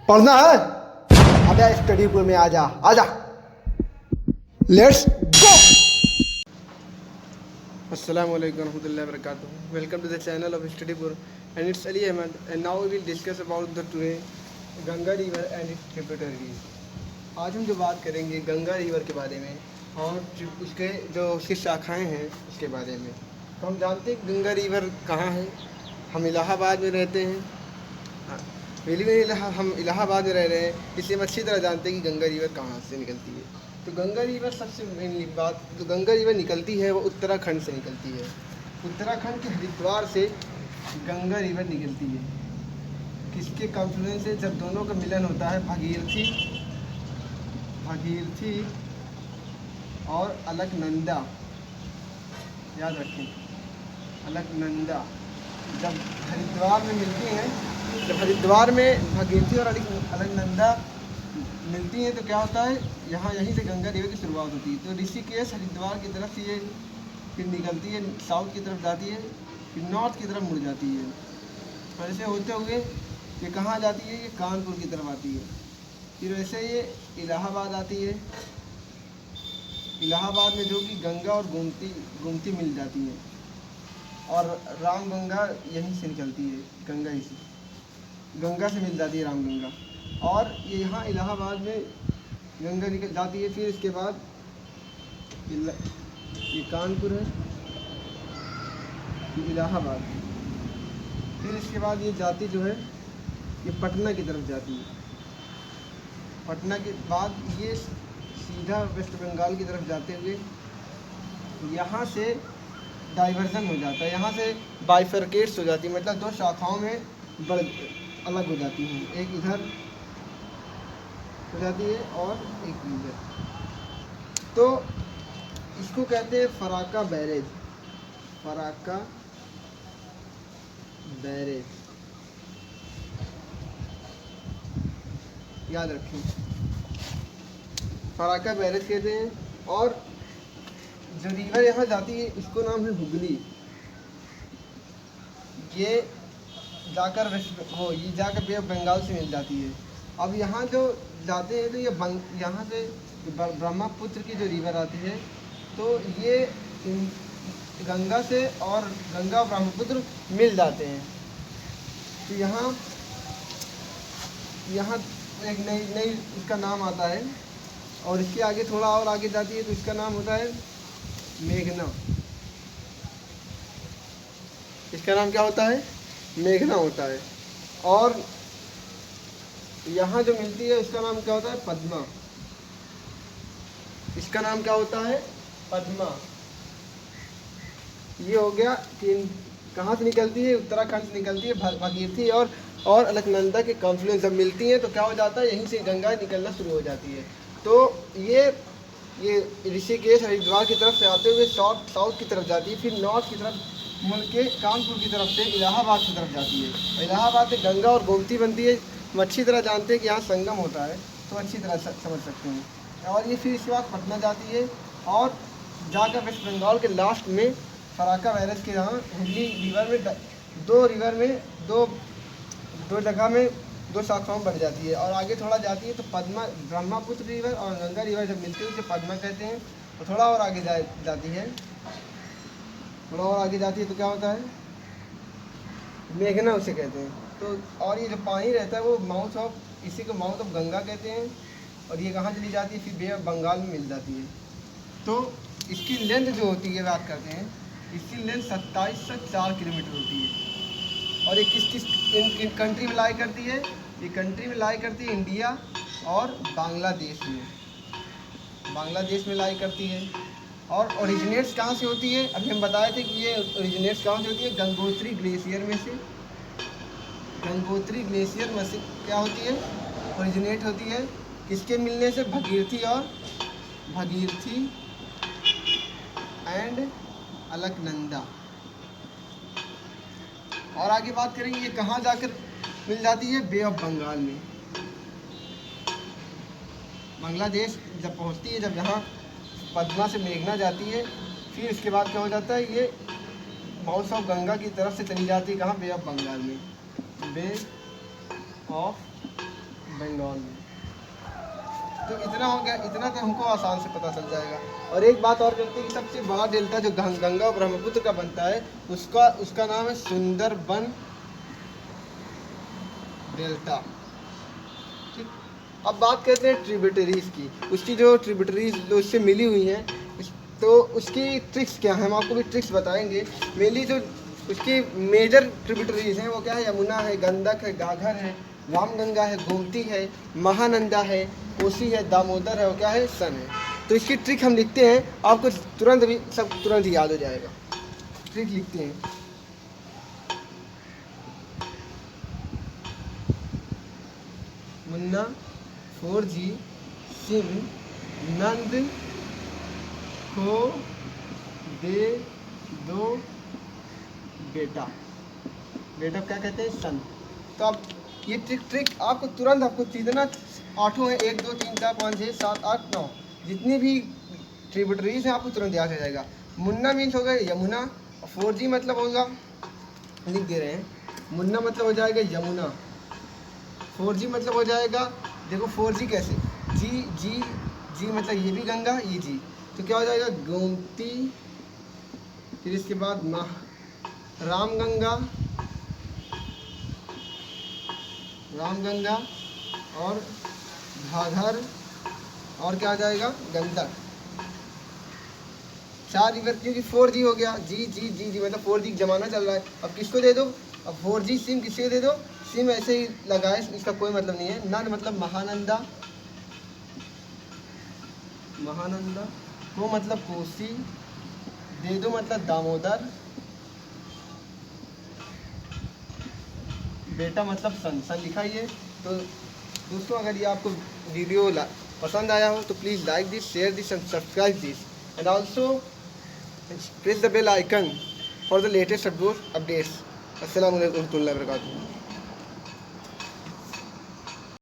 पढ़ना है? आजा स्टडी रूम में, आजा आजा, let's go. Assalamualaikum warahmatullahi wabarakatuh. Welcome to the channel of Studypur, and it's Ali Ahmed. And now we will discuss about the today Ganga river and it's tributaries. आज हम जो बात करेंगे गंगा रिवर के बारे में और उसके जो उसकी शाखाएं हैं उसके बारे में। तो हम जानते हैं गंगा रिवर कहाँ है। हम इलाहाबाद में रहते हैं। हम इलाहाबाद में रह रहे हैं, इसलिए हम अच्छी तरह जानते हैं कि गंगा रिवर कहाँ से निकलती है। तो गंगा रिवर सबसे मेन बात, जो गंगा रिवर निकलती है वो उत्तराखंड से निकलती है। उत्तराखंड के हरिद्वार से गंगा रिवर निकलती है। किसके कॉन्फ्लुएंस से? जब दोनों का मिलन होता है, भागीरथी और अलकनंदा, याद रखें, अलकनंदा जब हरिद्वार में मिलती हैं, जब हरिद्वार में भागीरथी और अलकनंदा मिलती हैं तो क्या होता है, यहीं से गंगा रिवर की शुरुआत होती है। तो ऋषिकेश हरिद्वार की तरफ से ये फिर निकलती है, साउथ की तरफ जाती है, फिर नॉर्थ की तरफ मुड़ जाती है, और ऐसे होते हुए ये कहाँ जाती है, ये कानपुर की तरफ आती है। फिर वैसे ये इलाहाबाद आती है। इलाहाबाद में जो कि गंगा और गोमती मिल जाती है, और रामगंगा यहीं से निकलती है, गंगा से मिल जाती है रामगंगा, और ये यहाँ इलाहाबाद में गंगा निकल जाती है। फिर इसके बाद ये कानपुर है, ये इलाहाबाद, फिर इसके बाद ये जाती जो है ये पटना की तरफ जाती है। पटना के बाद ये सीधा वेस्ट बंगाल की तरफ जाते हुए यहाँ से डाइवर्जन हो जाता है, यहाँ से बाइफरकेट्स हो जाती है, मतलब दो शाखाओं में अलग हो जाती हैं, एक इधर हो जाती है और एक इधर। तो इसको कहते हैं फराक्का बैरेज, फराक्का बैरेज, याद रखें, फराक्का बैरेज कहते हैं। और जो रिवर यहाँ जाती है इसको नाम है हुगली। ये जाकर ये जाकर बे ऑफ बंगाल से मिल जाती है। अब यहाँ जो जाते हैं तो ये यहाँ से ब्रह्मपुत्र की जो रिवर आती है, तो ये गंगा से और गंगा और ब्रह्मपुत्र मिल जाते हैं। तो यहाँ एक नई इसका नाम आता है, और इसके आगे थोड़ा और आगे जाती है तो इसका नाम होता है मेघना। इसका नाम क्या होता है? मेघना होता है। और यहाँ जो मिलती है उसका नाम क्या होता है? पद्मा। इसका नाम क्या होता है? पद्मा। ये हो गया कि कहाँ से निकलती है? उत्तराखंड से निकलती है। भागीरथी और अलकनंदा के कॉन्फ्लुएंस जब मिलती हैं तो क्या हो जाता है, यहीं से गंगा निकलना शुरू हो जाती है। तो ये ऋषिकेश हरिद्वार की तरफ से आते हुए साउथ की तरफ जाती है, फिर नॉर्थ की तरफ मुड़ के कानपुर की तरफ से इलाहाबाद की तरफ जाती है। इलाहाबाद से गंगा और गोमती बनती है। हम अच्छी तरह जानते हैं कि यहाँ संगम होता है, तो अच्छी तरह समझ सकते हैं। और ये फिर इसके बाद पटना जाती है, और जाकर वेस्ट बंगाल के लास्ट में फराक्का बैरेज के यहाँ हुगली रिवर में दो जगह में दो शाखाओं में बढ़ जाती है, और आगे थोड़ा जाती है तो पद्मा, ब्रह्मपुत्र रिवर और गंगा रिवर जब मिलती है उसे पद्मा कहते हैं। तो थोड़ा और आगे जाती है, थोड़ा और आगे जाती है तो क्या होता है? मेघना उसे कहते हैं। तो और ये जो पानी रहता है वो इसी को माउथ ऑफ गंगा कहते हैं, और ये कहाँ चली जाती है? फिर बे ऑफ बंगाल में मिल जाती है। तो इसकी लेंथ जो होती है, बात करते हैं, इसकी लेंथ 27 से 4 किलोमीटर होती है। और ये किन कंट्री में लाई करती है? ये कंट्री में लाई करती है इंडिया और बांग्लादेश में लाई करती है। और ओरिजिनेट्स कहाँ से होती है? अभी हम बताए थे कि ये ओरिजिनेट्स कहाँ से होती है? गंगोत्री ग्लेशियर में से। गंगोत्री ग्लेशियर में से क्या होती है? ओरिजिनेट होती है। किसके मिलने से? भागीरथी एंड अलकनंदा। और आगे बात करेंगे ये कहाँ जाकर मिल जाती है? बे ऑफ बंगाल में। बांग्लादेश जब पहुँचती है, जब यहाँ पद्मा से मेघना जाती है, फिर इसके बाद क्या हो जाता है, ये माउथ ऑफ गंगा की तरफ से चली जाती है। कहाँ? बे ऑफ बंगाल में। बे ऑफ बंगाल में। तो इतना हो गया, इतना तो हमको आसान से पता चल जाएगा। और एक बात और करते हैं कि सबसे बड़ा डेल्टा जो गंगा और ब्रह्मपुत्र का बनता है उसका नाम है सुंदरबन डेल्टा। ठीक, अब बात करते हैं ट्रिब्यूटरीज की, उसकी जो ट्रिब्यूटरीज जो उससे मिली हुई हैं, तो उसकी ट्रिक्स क्या है, हम आपको भी ट्रिक्स बताएंगे। मेनली जो उसकी मेजर ट्रिब्यूटरीज हैं वो क्या है, यमुना है, गंडक है, घाघर है, रामगंगा है, गोमती है, महानंदा है, कोसी है, दामोदर है और क्या है, सन है। तो इसकी ट्रिक हम लिखते हैं, आपको तुरंत भी सब तुरंत ही याद हो जाएगा। ट्रिक लिखते हैं, मुन्ना 4G सिम नंद को दे दो बेटा। बेटा क्या कहते हैं, सन। तो अब ये ट्रिक आपको तुरंत, आपको जितना 8 है, 1 2 3 4 5 6 7 8 9 जितनी भी ट्रिब्यूटरीज हैं आपको तुरंत याद हो जाएगा। मुन्ना मीन्स हो गया यमुना, 4G मतलब होगा, लिख दे रहे हैं, मुन्ना मतलब हो जाएगा यमुना, 4G मतलब हो जाएगा, देखो 4G कैसे, जी मतलब ये भी गंगा, ये जी, तो क्या हो जाएगा, गोमती, फिर इसके बाद रामगंगा और घाघर और क्या आ जाएगा, गंडक। 4 रिवर, क्योंकि 4G हो गया, जी मतलब 4G जमाना चल रहा है। अब किसको दे दो, अब 4G सिम किसको दे दो, सिम ऐसे ही लगाए, इसका कोई मतलब नहीं है। नन मतलब महानंदा को मतलब कोसी, दे दो मतलब दामोदर, बेटा मतलब सन लिखा ही है। तो दोस्तों अगर ये आपको वीडियो पसंद आया हो तो please like this, share this and subscribe this and also press the bell icon for the latest updates. अस्सलाम वालेकुम warahmatullahi wabarakatuh।